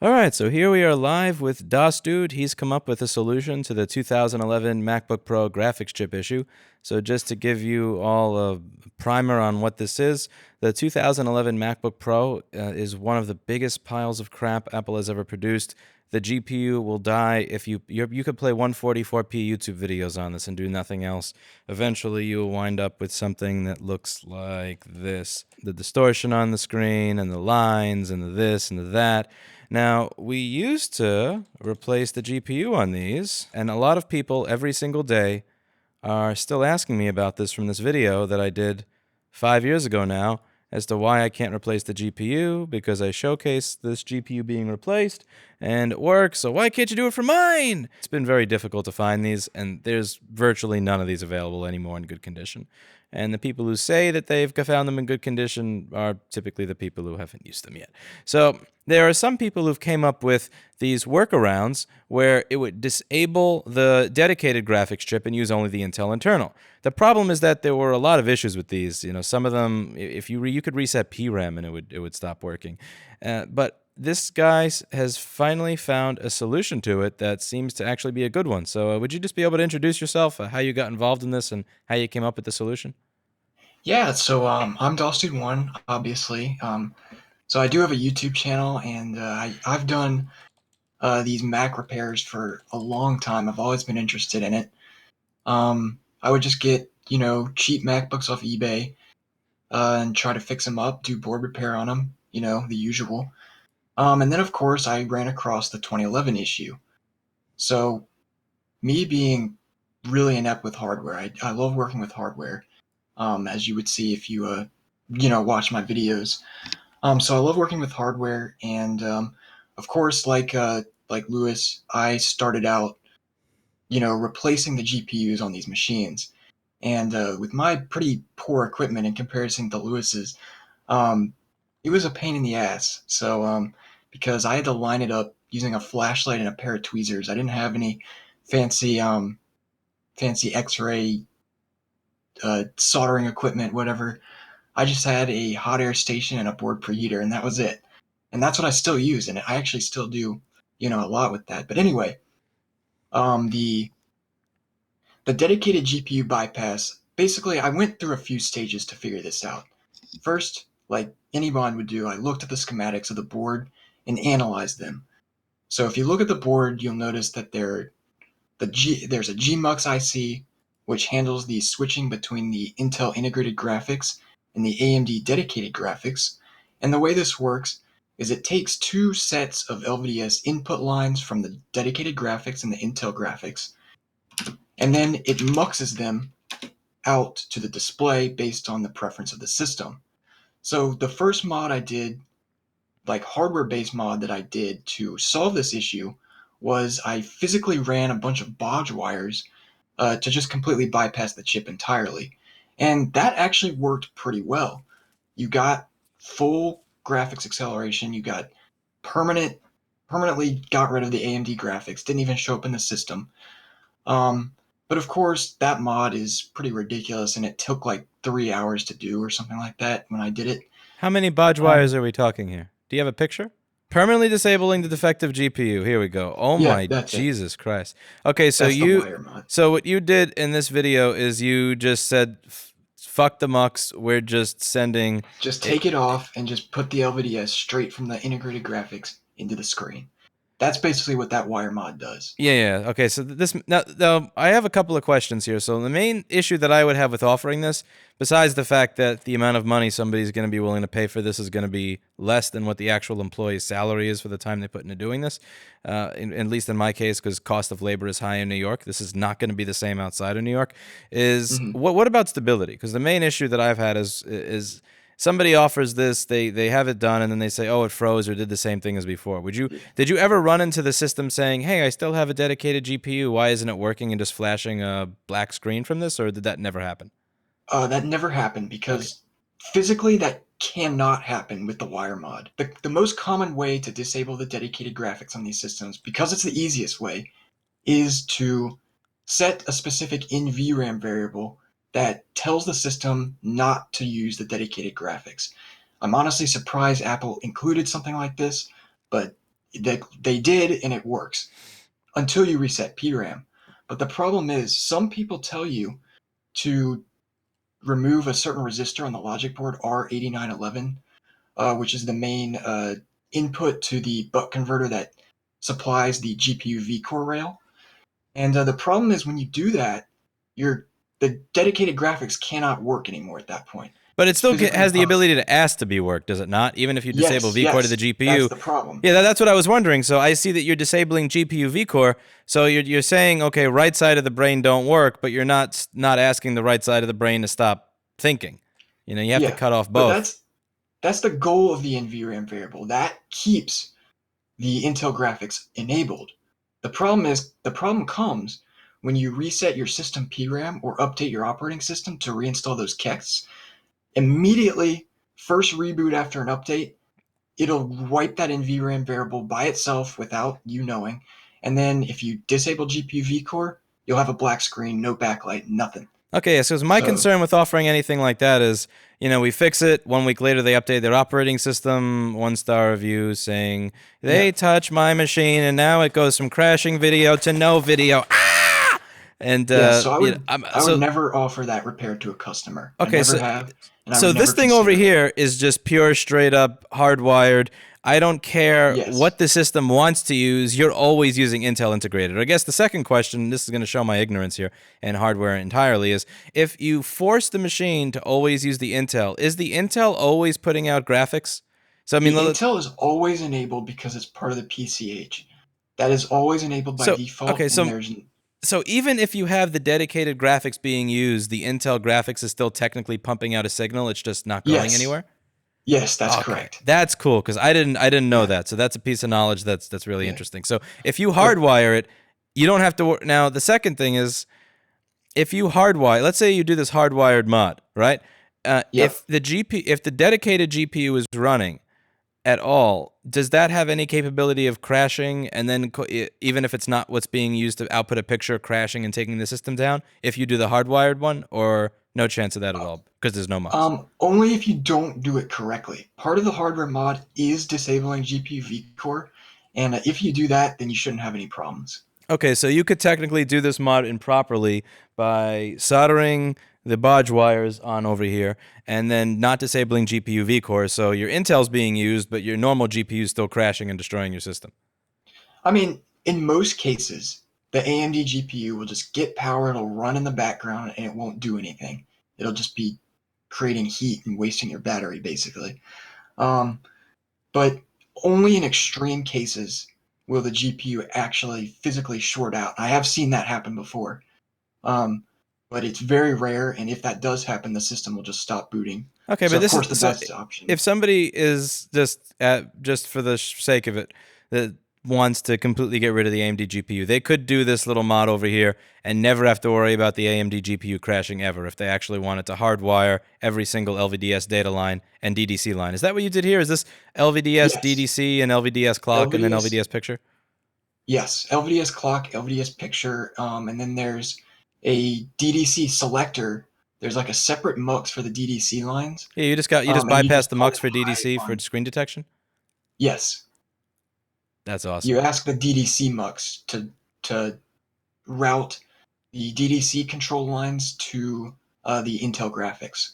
All right, so here we are live with dosdude. He's come up with a solution to the 2011 MacBook Pro graphics chip issue. So just to give you all a primer on what this is, the 2011 MacBook Pro is one of the biggest piles of crap Apple has ever produced. The GPU will die if you could play 144p YouTube videos on this and do nothing else. Eventually, you will wind up with something that looks like this: the distortion on the screen and the lines and the this and the that. Now, we used to replace the GPU on these, and a lot of people every single day are still asking me about this from this video that I did 5 years ago now, as to why I can't replace the GPU, because I showcased this GPU being replaced and it works, so why can't you do it for mine? It's been very difficult to find these, and there's virtually none of these available anymore in good condition. And the people who say that they've found them in good condition are typically the people who haven't used them yet. So there are some people who've came up with these workarounds where it would disable the dedicated graphics chip and use only the Intel internal. The problem is that there were a lot of issues with these. You know, some of them, if you could reset PRAM and it would stop working. But this guy has finally found a solution to it that seems to actually be a good one. So would you just be able to introduce yourself, how you got involved in this, and how you came up with the solution? Yeah, I'm dosdude1, obviously. So I do have a YouTube channel, and I've done these Mac repairs for a long time. I've always been interested in it. I would just get cheap MacBooks off eBay and try to fix them up, do board repair on them, the usual. And then of course I ran across the 2011 issue. So me being really inept with hardware, I love working with hardware. As you would see if you watch my videos. So I love working with hardware, and of course, like Lewis, I started out, replacing the GPUs on these machines, and with my pretty poor equipment in comparison to Lewis's, um, it was a pain in the ass. Because I had to line it up using a flashlight and a pair of tweezers. I didn't have any fancy fancy X-ray soldering equipment, whatever. I just had a hot air station and a board preheater, and that was it. And that's what I still use, and I actually still do, a lot with that. But anyway, um, the the dedicated GPU bypass. Basically, I went through a few stages to figure this out. First, like anyone would do, I looked at the schematics of the board and analyzed them. So if you look at the board, you'll notice that there's a GMUX IC, which handles the switching between the Intel integrated graphics and the AMD dedicated graphics. And the way this works is it takes two sets of LVDS input lines from the dedicated graphics and the Intel graphics, and then it muxes them out to the display based on the preference of the system. So the first mod I did, like hardware-based mod that I did to solve this issue, was I physically ran a bunch of bodge wires to just completely bypass the chip entirely. And that actually worked pretty well. You got full graphics acceleration, you got permanently got rid of the AMD graphics, didn't even show up in the system. Um, but of course, that mod is pretty ridiculous, and it took like 3 hours to do or something like that when I did it. How many bodge wires Um, are we talking here? Do you have a picture? Permanently disabling the defective GPU. Here we go. Oh yeah, my that's it. Jesus Christ. Okay, That's the wire mod. so what you did in this video is you just said, fuck the mux. We're just sending Just it. take it off and just put the LVDS straight from the integrated graphics into the screen. That's basically what that wire mod does. Yeah, yeah. Okay, so this now I have a couple of questions here. So the main issue that I would have with offering this, besides the fact that the amount of money somebody's going to be willing to pay for this is going to be less than what the actual employee's salary is for the time they put into doing this, at least in my case, because cost of labor is high in New York. This is not going to be the same outside of New York. Is Mm-hmm. what about stability? Because the main issue that I've had is somebody offers this, they have it done, and then they say, oh, it froze or did the same thing as before. Did you ever run into the system saying, hey, I still have a dedicated GPU, why isn't it working, and just flashing a black screen from this, or did that never happen? That never happened Okay. because physically that cannot happen with the wire mod. The most common way to disable the dedicated graphics on these systems, because it's the easiest way, is to set a specific in VRAM variable that tells the system not to use the dedicated graphics. I'm honestly surprised Apple included something like this, but They did, and it works until you reset PRAM. But the problem is, some people tell you to remove a certain resistor on the logic board, R8911, which is the main input to the buck converter that supplies the GPU vCore rail. And the problem is when you do that, the dedicated graphics cannot work anymore at that point. But it It's still physically has the impossible. ability to ask to be worked, does it not? Even if you disable Yes, vCore to the yes, that's GPU. the problem. Yeah, that's what I was wondering. So I see that you're disabling GPU vCore. So you're saying, okay, right side of the brain don't work, but you're not asking the right side of the brain to stop thinking. You have to Yeah, cut off but both. that's the goal of the NVRAM variable. That keeps the Intel graphics enabled. The problem comes when you reset your system PRAM or update your operating system to reinstall those kexts. Immediately, first reboot after an update, it'll wipe that NVRAM variable by itself without you knowing. And then if you disable GPU vCore, you'll have a black screen, no backlight, nothing. Okay, yeah, so my So concern with offering anything like that is, we fix it. 1 week later, they update their operating system, 1-star review saying, yeah, they touch my machine, and now it goes from crashing video to no video. Ah! And, yeah. So I would so, never offer that repair to a customer. I okay, never so have, and I would So this never thing over consider it. here is just pure, straight up hardwired. I don't care Yes. what the system wants to use. You're always using Intel integrated. I guess the second question, this is going to show my ignorance here and hardware entirely, is if you force the machine to always use the Intel, is the Intel always putting out graphics? So I mean, The Intel is always enabled because it's part of the PCH. That is always enabled by so default, okay, and so there's so even if you have the dedicated graphics being used, the Intel graphics is still technically pumping out a signal. It's just not going yes, anywhere. yes, that's Okay, correct. that's cool because I didn't know Yeah, that. So that's a piece of knowledge that's really yeah. interesting. So if you But hardwire it, you don't have to. Now the second thing is if you hardwire. Let's say you do this hardwired mod, right? yep. If the dedicated GPU is running at all, does that have any capability of crashing and then even if it's not what's being used to output a picture, crashing and taking the system down? If you do the hardwired one, or no chance of that at all because there's no mux. Only if you don't do it correctly. Part of the hardware mod is disabling GPU vCore, and if you do that, then you shouldn't have any problems. Okay, so you could technically do this mod improperly by soldering the bodge wires on over here and then not disabling GPU vCore. So your Intel's being used, but your normal GPU is still crashing and destroying your system. I mean, in most cases, the AMD GPU will just get power, it'll run in the background, and it won't do anything. It'll just be creating heat and wasting your battery, basically. Um, but only in extreme cases will the GPU actually physically short out. I have seen that happen before, um, but it's very rare, and if that does happen, the system will just stop booting. Okay, So, but of this course, the is so. best option. If somebody is just for the sake of it, that wants to completely get rid of the AMD GPU, they could do this little mod over here and never have to worry about the AMD GPU crashing ever if they actually wanted to hardwire every single LVDS data line and DDC line. Is that what you did here? Is this LVDS Yes, DDC and LVDS clock and then LVDS. LVDS picture? Yes, LVDS clock, LVDS picture, and then there's a DDC selector. There's like a separate mux for the DDC lines, Yeah, you just and you bypassed just the tell mux them for hi DDC for on. screen detection. Yes, That's awesome. you ask the DDC mux to route the DDC control lines to the Intel graphics,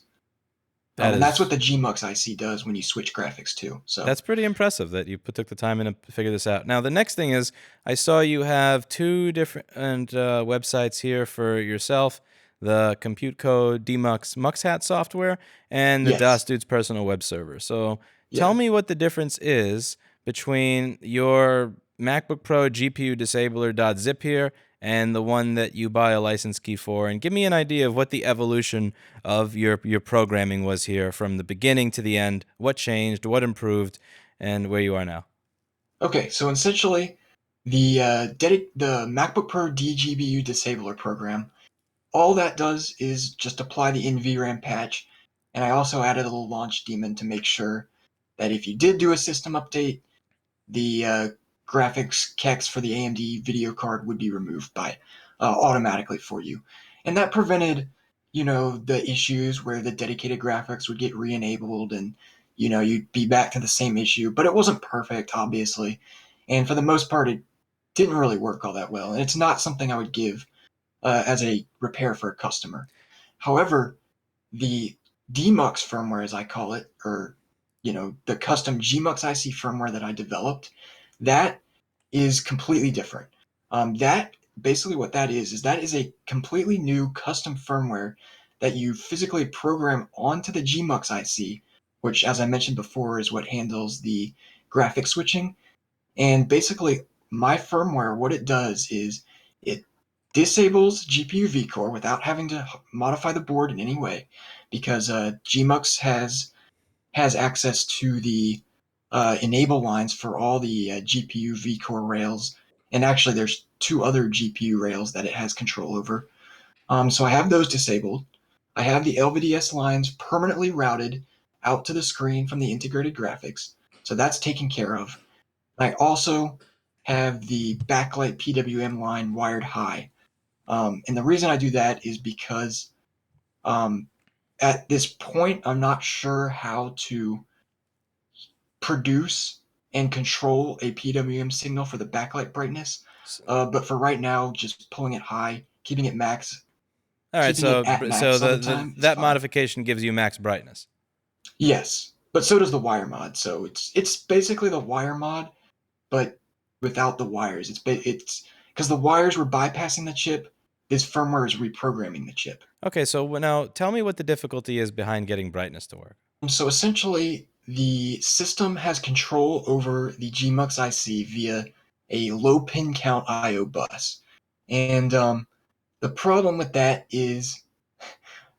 That and that's what is the Gmux IC does when you switch graphics too. So That's pretty impressive that you took the time in to figure this out. Now, the next thing is I saw you have two different websites here for yourself, the Compute Code Demux MuxHat software and the yes, dosdude's personal web server. So tell yeah. me what the difference is between your MacBook Pro GPU disabler.zip here and the one that you buy a license key for, and give me an idea of what the evolution of your programming was here from the beginning to the end, what changed, what improved, and where you are now. Okay, so essentially, the MacBook Pro DGBU disabler program, all that does is just apply the NVRAM patch, and I also added a little launch daemon to make sure that if you did do a system update, the graphics kex for the AMD video card would be removed by automatically for you, and that prevented, the issues where the dedicated graphics would get re-enabled and you'd be back to the same issue. But it wasn't perfect, obviously, and for the most part, it didn't really work all that well. And it's not something I would give as a repair for a customer. However, the Demux firmware, as I call it, or the custom Gmux IC firmware that I developed, that is completely different. That basically what that is a completely new custom firmware that you physically program onto the Gmux IC, which, as I mentioned before, is what handles the graphic switching. And basically, my firmware, what it does is it disables GPU vCore without having to modify the board in any way, because Gmux has access to the enable lines for all the GPU vCore rails, and actually there's two other GPU rails that it has control over. So I have those disabled. I have the LVDS lines permanently routed out to the screen from the integrated graphics, so that's taken care of. I also have the backlight PWM line wired high. And the reason I do that is because um, at this point, I'm not sure how to produce and control a PWM signal for the backlight brightness. But for right now, just pulling it high, All right, keeping it so at so max all the time is that fine. modification gives you max brightness. Yes, but so does the wire mod. So it's basically the wire mod, but without the wires. It's because the wires were bypassing the chip. This firmware is reprogramming the chip. Okay, so now tell me what the difficulty is behind getting brightness to work. So essentially, the system has control over the Gmux IC via a low pin count I/O bus, and the problem with that is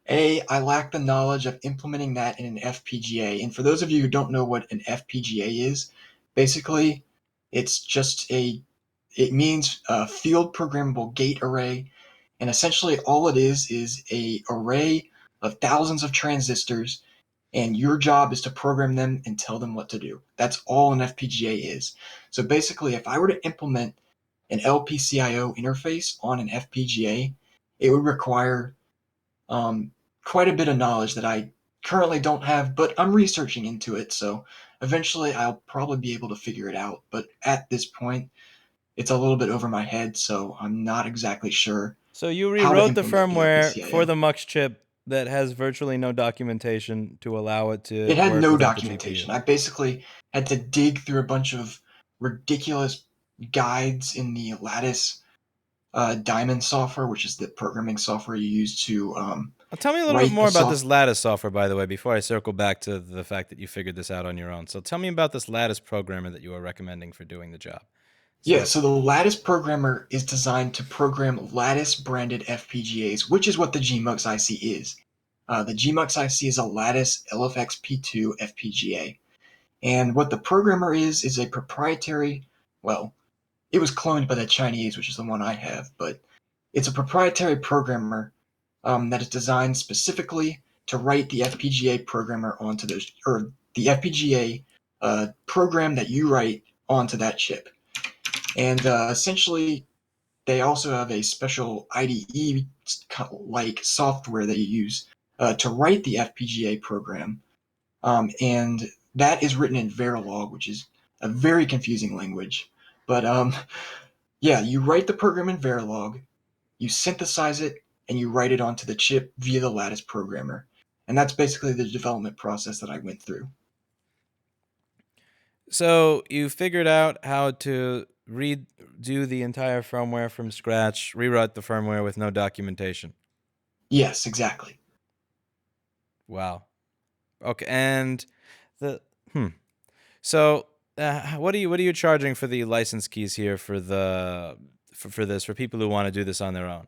I lack the knowledge of implementing that in an FPGA. And for those of you who don't know what an FPGA is, basically, it's just it means a field programmable gate array. And essentially all it is a array of thousands of transistors, and your job is to program them and tell them what to do. That's all an FPGA is. So basically, if I were to implement an LPCIO interface on an FPGA, it would require um, quite a bit of knowledge that I currently don't have, but I'm researching into it. So eventually I'll probably be able to figure it out. But at this point, it's a little bit over my head, so I'm not exactly sure So you how to rewrote the implement the firmware for LPCIO. the Mux chip that has virtually no documentation to allow it to It had work no without the GPU. documentation. I basically had to dig through a bunch of ridiculous guides in the Lattice Diamond software, which is the programming software you use to Tell me a little bit write the more about this soft. Lattice software, by the way, before I circle back to the fact that you figured this out on your own. So tell me about this Lattice programmer that you were recommending for doing the job. Yeah, So, so the Lattice programmer is designed to program Lattice branded FPGAs, which is what the GMUX IC is. The GMUX IC is a Lattice LFXP2 FPGA. And what the programmer is a proprietary, well, it was cloned by the Chinese, which is the one I have, but it's a proprietary programmer that is designed specifically to write the FPGA programmer onto those, or the FPGA program that you write onto that chip. And essentially, they also have a special IDE like software that you use to write the FPGA program. And that is written in Verilog, which is a very confusing language. But yeah, you write the program in Verilog, you synthesize it, and you write it onto the chip via the Lattice programmer. And that's basically the development process that I went through. so you figured out how to redo the entire firmware from scratch, rewrite the firmware with no documentation. Yes, exactly. Wow. Okay, and the So, what are you charging for the license keys here for this for people who want to do this on their own?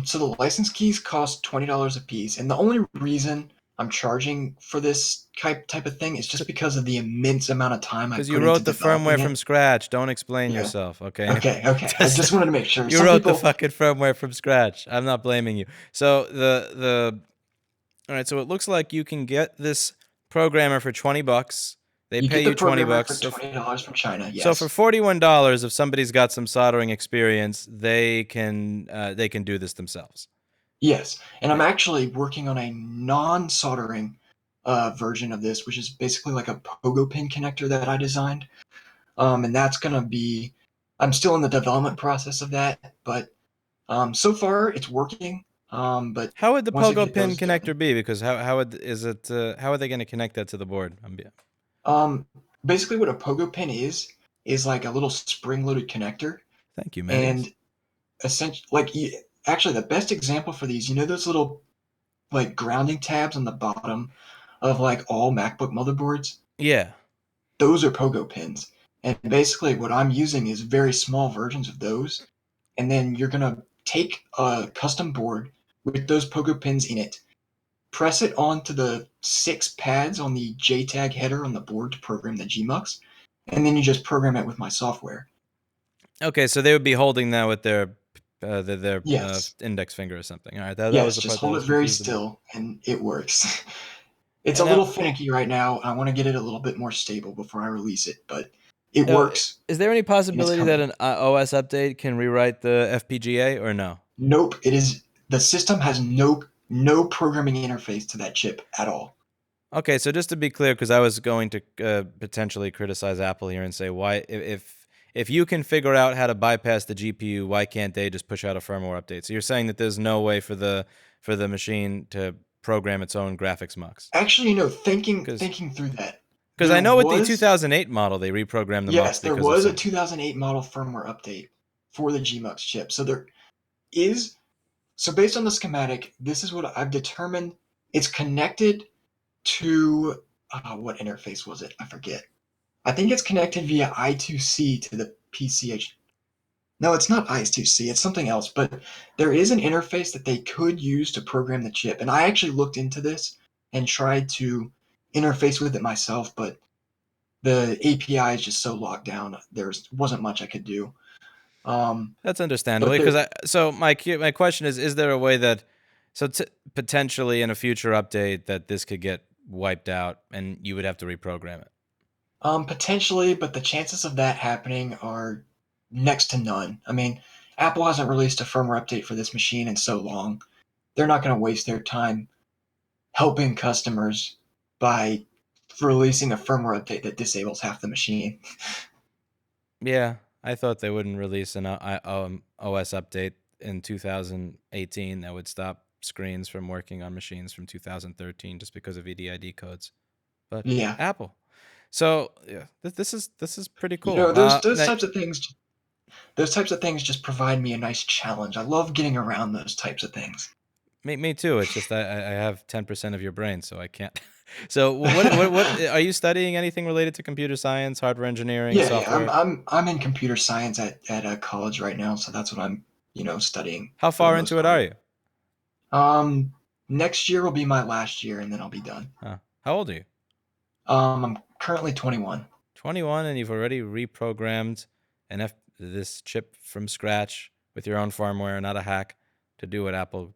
So the license keys cost $20 a piece, and the only reason I'm charging for this type of thing is just because of the immense amount of time I Because you put into wrote the firmware developing from it. scratch. Don't explain Yeah. yourself, okay? Okay. I just wanted to make sure. You Some wrote the people, fucking firmware from scratch. I'm not blaming you. So the all right. So it looks like you can get this programmer for $20. They you pay get the you twenty programmer for bucks. $20 from China. So for Yes. $41, if somebody's got some soldering experience, they can do this themselves. Yes. And I'm Right. actually working on a non-soldering version of this, which is basically like a pogo pin connector that I designed. And that's gonna be. I'm still in the development process of that, but so far it's working. But How would the once I pogo get pin those connector done, be? Because how would is it how are they going to connect that to the board? um, basically what a pogo pin is like a little spring-loaded connector, Thank you, Mettes. and essentially, like actually the best example for these, you know, those little like grounding tabs on the bottom of like all MacBook motherboards, Yeah. those are pogo pins. And basically what I'm using is very small versions of those. And then you're gonna take a custom board with those pogo pins in it, press it onto the 6 pads on the JTAG header on the board to program the Gmux, and then you just program it with my software. Okay, so they would be holding that with their Yes. index finger or something. All right, that was Yes, the just part that I hold was it very confused about. still and it works. It's a And little now, finicky right now. I want to get it a little bit more stable before I release it, but it uh, works is there any and it's possibility that coming. an OS update can rewrite the FPGA or no? Nope, it is the system has no programming interface to that chip at all. Okay, so just to be clear, because I was going to potentially criticize Apple here and say why if you can figure out how to bypass the GPU, why can't they just push out a firmware update? So you're saying that there's no way for the machine to program its own graphics mux? Actually, Because thinking through that, I there know with the was 2008 model they reprogrammed the mux yes, there because of was a some. 2008 model firmware update for the Gmux chip. So there is so based on the schematic, this is what I've determined. It's connected to what interface was it? I forget. I think it's connected via I2C to the PCH. No, it's not I2C. It's something else. But there is an interface that they could use to program the chip. And I actually looked into this and tried to interface with it myself, but the API is just so locked down. There wasn't much I could do. That's understandable But because there, so my question is there a way that potentially in a future update that this could get wiped out and you would have to reprogram it? potentially, but the chances of that happening are next to none. I mean, Apple hasn't released a firmware update for this machine in so long. They're not going to waste their time helping customers by releasing a firmware update that disables half the machine. Yeah, I thought they wouldn't release an OS update in 2018 that would stop screens from working on machines from 2013 just because of EDID codes. But Yeah, Apple. So yeah, this is pretty you cool. know those types of things just provide me a nice challenge. I love getting around those types of things. Me too. It's just I have 10% of your brain, so I can't. So what are you studying? Anything related to computer science, hardware engineering, Yeah. software? I'm in computer science at a college right now, so that's what I'm studying How for the far most into it are part. you? Next year will be my last year, and then I'll be done. Huh. How old are you? I'm currently 21. 21, and you've already reprogrammed this chip from scratch with your own firmware, not a hack, to do what Apple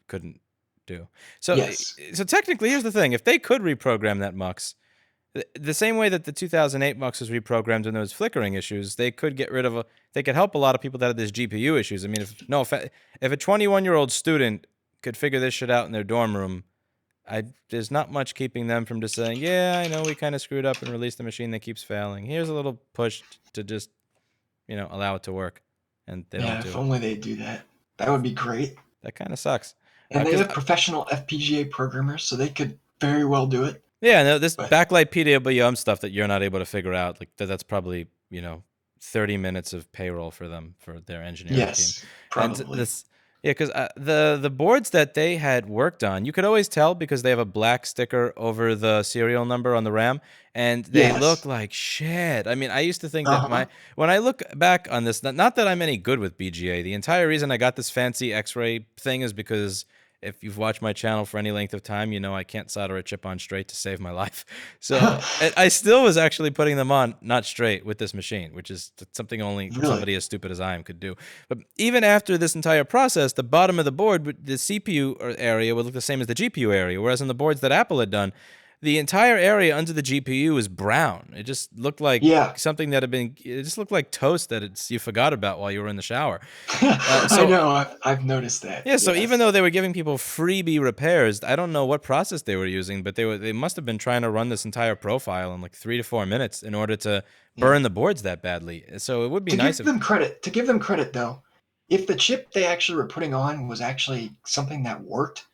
couldn't do. So, Yes. technically, here's the thing: if they could reprogram that mux, the same way that the 2008 mux was reprogrammed when there was flickering issues, they could get rid of they could help a lot of people that had this GPU issues. I mean, if a 21-year-old student could figure this shit out in their dorm room, there's not much keeping them from just saying, yeah, I know we kind of screwed up and released the machine that keeps failing. Here's a little push to just, allow it to work. And they don't Yeah, do if it. only they do that. That would be great. That kind of sucks. And they Because, have professional FPGA programmers, so they could very well do it. yeah, no, this But backlight PWM stuff that you're not able to figure out, like that's probably, 30 minutes of payroll for them, for their engineering team. yes, And probably. this, yeah, because the boards that they had worked on, you could always tell because they have a black sticker over the serial number on the RAM, and they look Yes. like shit. I mean, I used to think that Uh-huh. when I look back on this, not that I'm any good with BGA, the entire reason I got this fancy X-ray thing is because if you've watched my channel for any length of time, you know I can't solder a chip on straight to save my life. So I still was actually putting them on not straight with this machine, which is something only Really? somebody as stupid as I am could do. But even after this entire process, the bottom of the board, the CPU area would look the same as the GPU area, whereas on the boards that Apple had done, the entire area under the GPU is brown. It just looked like Yeah. something that had been. It just looked like toast that you forgot about while you were in the shower. I know. I've noticed that. Yeah, so even Yes. though they were giving people freebie repairs, I don't know what process they were using, but they must have been trying to run this entire profile in like 3 to 4 minutes in order to Yeah. burn the boards that badly. So it would be To nice give if. them credit, though, if the chip they actually were putting on was actually something that worked,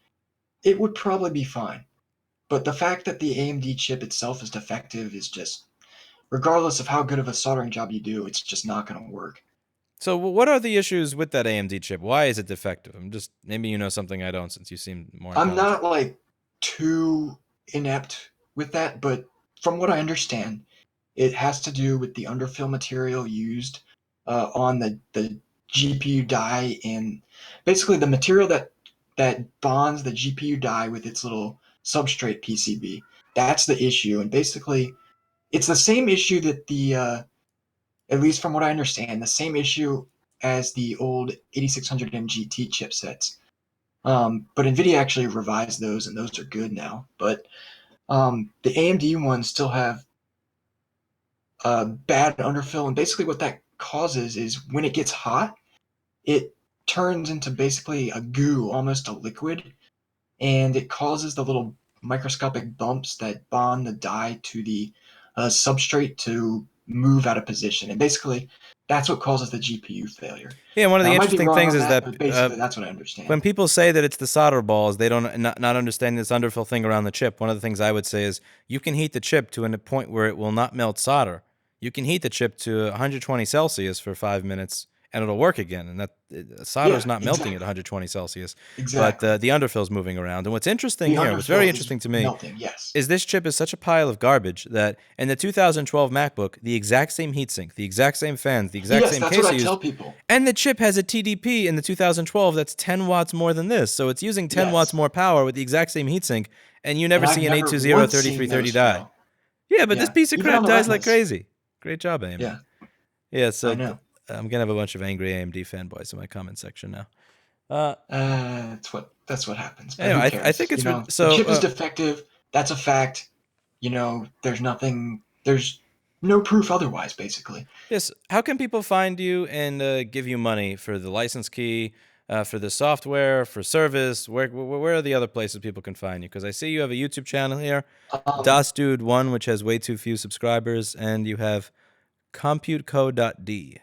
it would probably be fine. But the fact that the AMD chip itself is defective is just, regardless of how good of a soldering job you do, it's just not going to work. So what are the issues with that AMD chip? Why is it defective? Maybe you know something I don't, since you seem more I'm intelligent. not like too inept with that, but from what I understand, it has to do with the underfill material used on the GPU die, and basically the material that bonds the GPU die with its little substrate PCB. That's the issue, and basically it's the same issue that at least from what I understand, the same issue as the old 8600M GT chipsets. But NVIDIA actually revised those, and those are good now. But the AMD ones still have bad underfill, and basically what that causes is when it gets hot, it turns into basically a goo, almost a liquid, and it causes the little microscopic bumps that bond the die to the substrate to move out of position. And basically, that's what causes the GPU failure. Yeah, one of Now, the I might be interesting wrong things on is that, that but basically, that's what I understand. when people say that it's the solder balls, they don't not understand this underfill thing around the chip. One of the things I would say is you can heat the chip to a point where it will not melt solder. You can heat the chip to 120 Celsius for 5 minutes, and it'll work again. And that solder is Yeah, not melting at exactly. 120 Celsius, but Exactly. the underfill is moving around. And what's interesting The here, what's very underfill is interesting to me, melting, yes. is this chip is such a pile of garbage that in the 2012 MacBook, the exact same heatsink, the exact same fans, the exact Yes, same that's what case I I used, tell people. and the chip has a TDP in the 2012 that's 10 watts more than this. So it's using 10 watts Yes. more power with the exact same heatsink, and you And never I've see an never 820 once seen 3330 those die. fail. Yeah, but this Yeah. piece of Even on crap the dies like retinas. crazy. Great job, AMD. Yeah, Yeah, I so know. I'm gonna have a bunch of angry AMD fanboys in my comment section now. That's what happens. But Anyway, who I think cares? it's The so. chip is defective. That's a fact. There's nothing. There's no proof otherwise. Basically, Yes, how can people find you and give you money for the license key, for the software, for service? Where are the other places people can find you? Because I see you have a YouTube channel here, um, dosdude1, which has way too few subscribers, and you have computecode.d. yeah,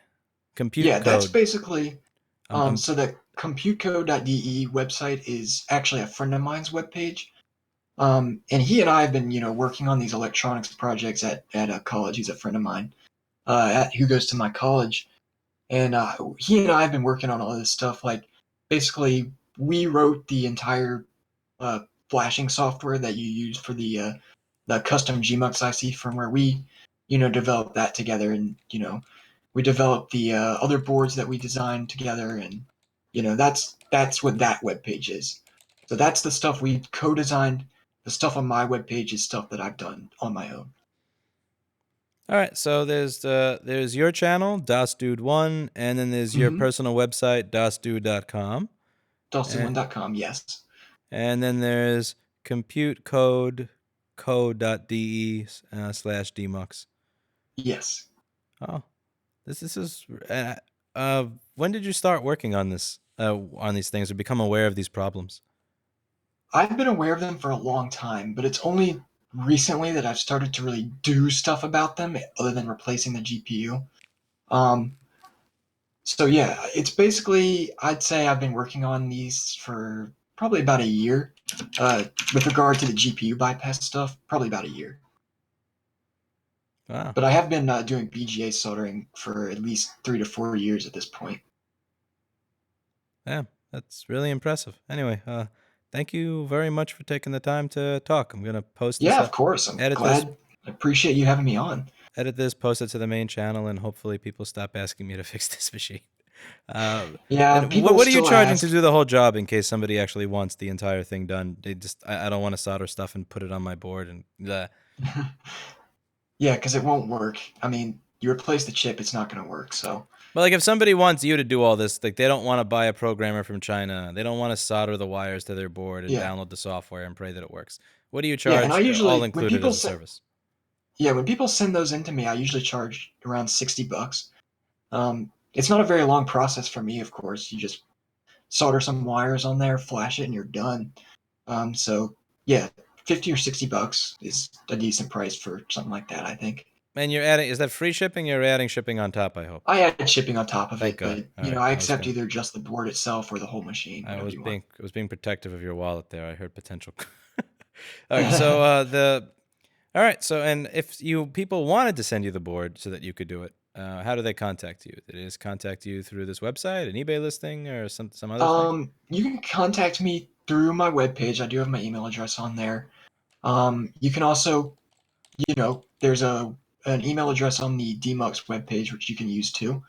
Compute that's code. basically. I'm So the computecode.de website is actually a friend of mine's webpage. And he and I have been, working on these electronics projects at a college. He's a friend of mine, who goes to my college, and he and I have been working on all this stuff. Like, basically, we wrote the entire uh, flashing software that you use for the custom Gmux IC firmware. We, developed that together, and we developed the other boards that we designed together, and that's what that web page is. So that's the stuff we co-designed. The stuff on my web page is stuff that I've done on my own. All right, so there's your channel, dosdude1, and then there's your Mm-hmm. personal website, dosdude.com. dosdude1.com. Yes. And then there's computecode.de slash dmux. Yes. Oh, this is. When did you start working on this, on these things, or become aware of these problems? I've been aware of them for a long time, but it's only recently that I've started to really do stuff about them other than replacing the GPU. Um, so yeah, it's basically, I'd say I've been working on these for probably about a year. With regard to the GPU bypass stuff, probably about a year. Wow, But I have been doing BGA soldering for at least 3 to 4 years at this point. yeah, that's really impressive. Anyway, thank you very much for taking the time to talk. I'm gonna post this Yeah, of up, course. I'm edit this, glad. I appreciate you having me on. post it to the main channel, and hopefully people stop asking me to fix this machine. Uh, Yeah, and people what are you still charging to ask. do the whole job in case somebody actually wants the entire thing done? I don't want to solder stuff and put it on my board and. Yeah, because it won't work. I mean, you replace the chip, it's not going to work. So, But like, if somebody wants you to do all this, like, they don't want to buy a programmer from China, they don't want to solder the wires to their board and yeah. download the software and pray that it works. What do you Yeah, and I charge, all usually included as a service? when people send those in to me, I usually charge around $60. It's not a very long process for me, of course. You just solder some wires on there, flash it, and you're done. So yeah, 50 or $60 is a decent price for something like that, I think. And you're adding, is that free shipping? You're adding shipping on top, I hope. I add shipping on top of Thank it, God. but All right. I accept either just the board itself or the whole machine, I whatever was you want. being protective of your wallet there. I heard potential. All right. So all right. So, and if people wanted to send you the board so that you could do it, how do they contact you? Did they just contact you through this website, an eBay listing, or some other thing? You can contact me through my webpage. I do have my email address on there. You can also, there's an email address on the DMUX webpage, which you can use too.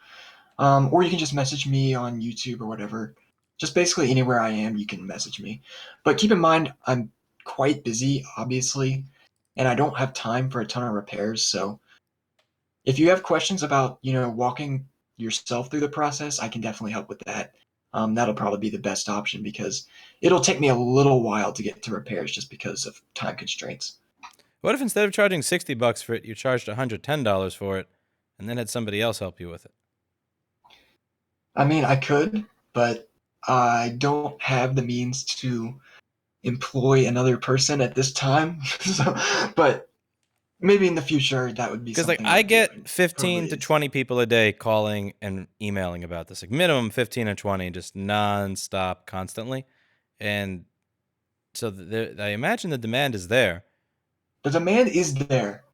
Or you can just message me on YouTube or whatever. Just basically anywhere I am, you can message me. But keep in mind, I'm quite busy, obviously, and I don't have time for a ton of repairs. So if you have questions about, walking yourself through the process, I can definitely help with that. That'll probably be the best option because it'll take me a little while to get to repairs just because of time constraints. What if instead of charging $60 for it, you charged $110 for it, and then had somebody else help you with it? I mean, I could, but I don't have the means to employ another person at this time. But maybe in the future that would be Because like something I I would do. get 15 to 20 people a day calling and emailing about this, like minimum 15 or 20, just nonstop, constantly, and so I imagine the demand is there, The demand is there.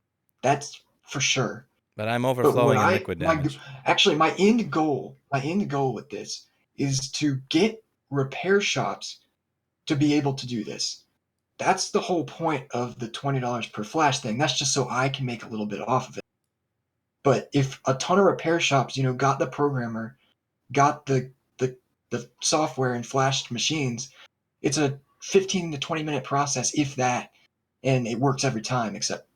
That's for sure. but I'm But overflowing in liquid damage. actually my end goal with this is to get repair shops to be able to do this. That's the whole point of the $20 per flash thing. That's just so I can make a little bit off of it. But if a ton of repair shops, got the programmer, got the software and flashed machines, it's a 15 to 20-minute process, if that, and it works every time, except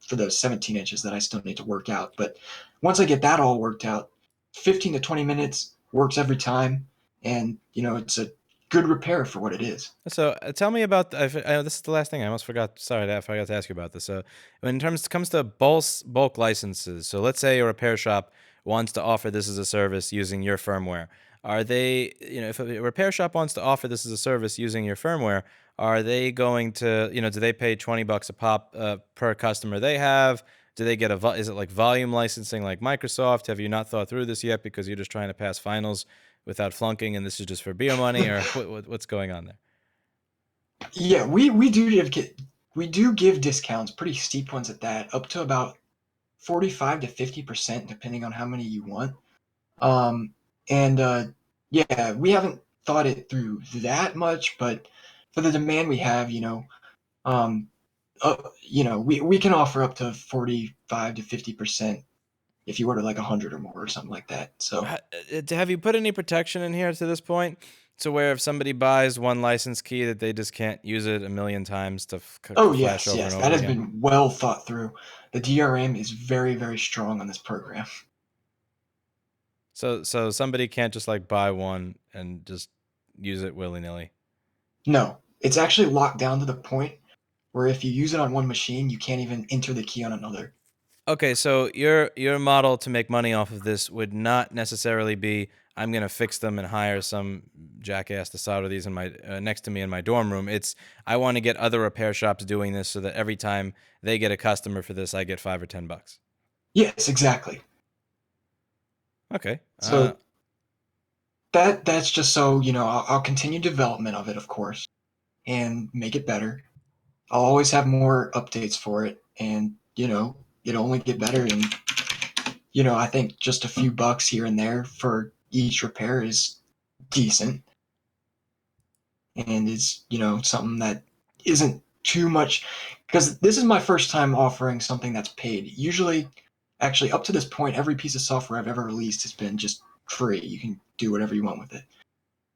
for those 17 inches that I still need to work out. But once I get that all worked out, 15 to 20 minutes works every time, and it's a good repair for what it is. So tell me about this is the last thing I almost forgot. Sorry, I forgot to ask you about this. When it comes to bulk licenses, so let's say a repair shop wants to offer this as a service using your firmware. Are they, if a repair shop wants to offer this as a service using your firmware, are they going to, do they pay $20 a pop per customer they have? Do they get is it like volume licensing like Microsoft? Have you not thought through this yet because you're just trying to pass finals without flunking, and this is just for beer money, or what's going on there? Yeah, we do give discounts, pretty steep ones at that, up to about 45 to 50%, depending on how many you want. And yeah, we haven't thought it through that much, but for the demand we have, um, we can offer up to 45 to 50% if you order like 100 or more or something like that. So Have you put any protection in here to this point? To where if somebody buys one license key that they just can't use it a million times to oh flash over and yes, over that has again? been well thought through. The DRM is very, very strong on this program. So somebody can't just like buy one and just use it willy-nilly. No, it's actually locked down to the point where if you use it on one machine, you can't even enter the key on another. Okay, so your model to make money off of this would not necessarily be I'm gonna fix them and hire some jackass to solder these in my next to me in my dorm room. It's I want to get other repair shops doing this so that every time they get a customer for this, I get $5 or $10. Yes, exactly. Okay. So that's just so I'll continue development of it, of course, and make it better. I'll always have more updates for it, and it'll only get better. And I think just a few bucks here and there for each repair is decent, and is something that isn't too much, because this is my first time offering something that's paid. Usually, actually, up to this point, every piece of software I've ever released has been just free. You can do whatever you want with it.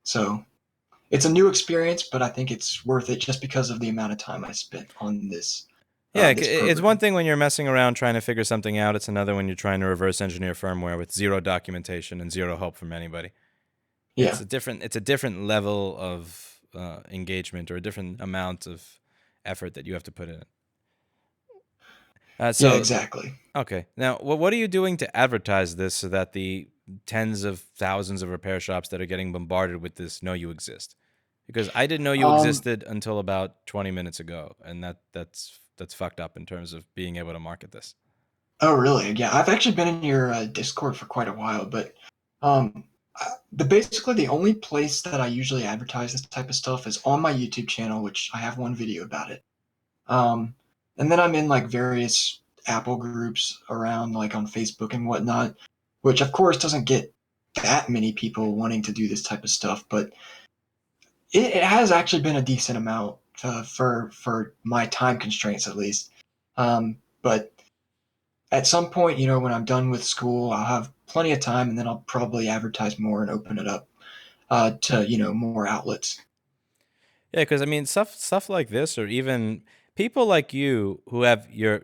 So it's a new experience, but I think it's worth it just because of the amount of time I spent on this. Yeah, This it's program. one thing when you're messing around trying to figure something out. It's another when you're trying to reverse engineer firmware with zero documentation and zero help from anybody. Yeah. It's a different level of engagement, or a different amount of effort that you have to put in it. Yeah, So exactly. okay, now what are you doing to advertise this so that the tens of thousands of repair shops that are getting bombarded with this know you exist? Because I didn't know you Um, existed until about 20 minutes ago, and that's fucked up in terms of being able to market this. oh, really? Yeah, I've actually been in your Discord for quite a while, but um, basically the only place that I usually advertise this type of stuff is on my YouTube channel, which I have one video about it. Um, and then I'm in like various Apple groups around, like on Facebook and whatnot, which of course doesn't get that many people wanting to do this type of stuff, but it has actually been a decent amount for my time constraints at least. But at some point, when I'm done with school, I'll have plenty of time, and then I'll probably advertise more and open it up to more outlets. Yeah, because I mean, stuff like this, or even people like you who have your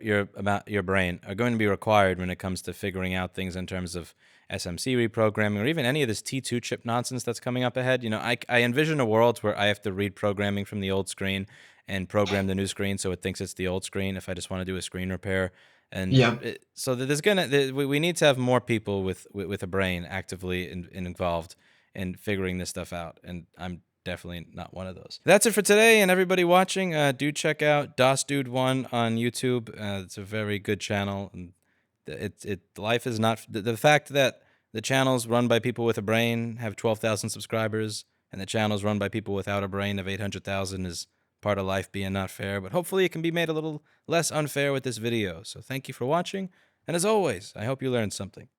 brain, are going to be required when it comes to figuring out things in terms of SMC reprogramming, or even any of this T2 chip nonsense that's coming up ahead. I envision a world where I have to read programming from the old screen and program the new screen so it thinks it's the old screen if I just want to do a screen repair. And Yeah. so that we need to have more people with a brain actively involved in figuring this stuff out. And I'm definitely not one of those. That's it for today, and everybody watching, do check out dosdude1 on YouTube. It's a very good channel, and life is not the fact that the channels run by people with a brain have 12,000 subscribers, and the channels run by people without a brain have 800,000 is part of life being not fair. But hopefully, it can be made a little less unfair with this video. So thank you for watching, and as always, I hope you learned something.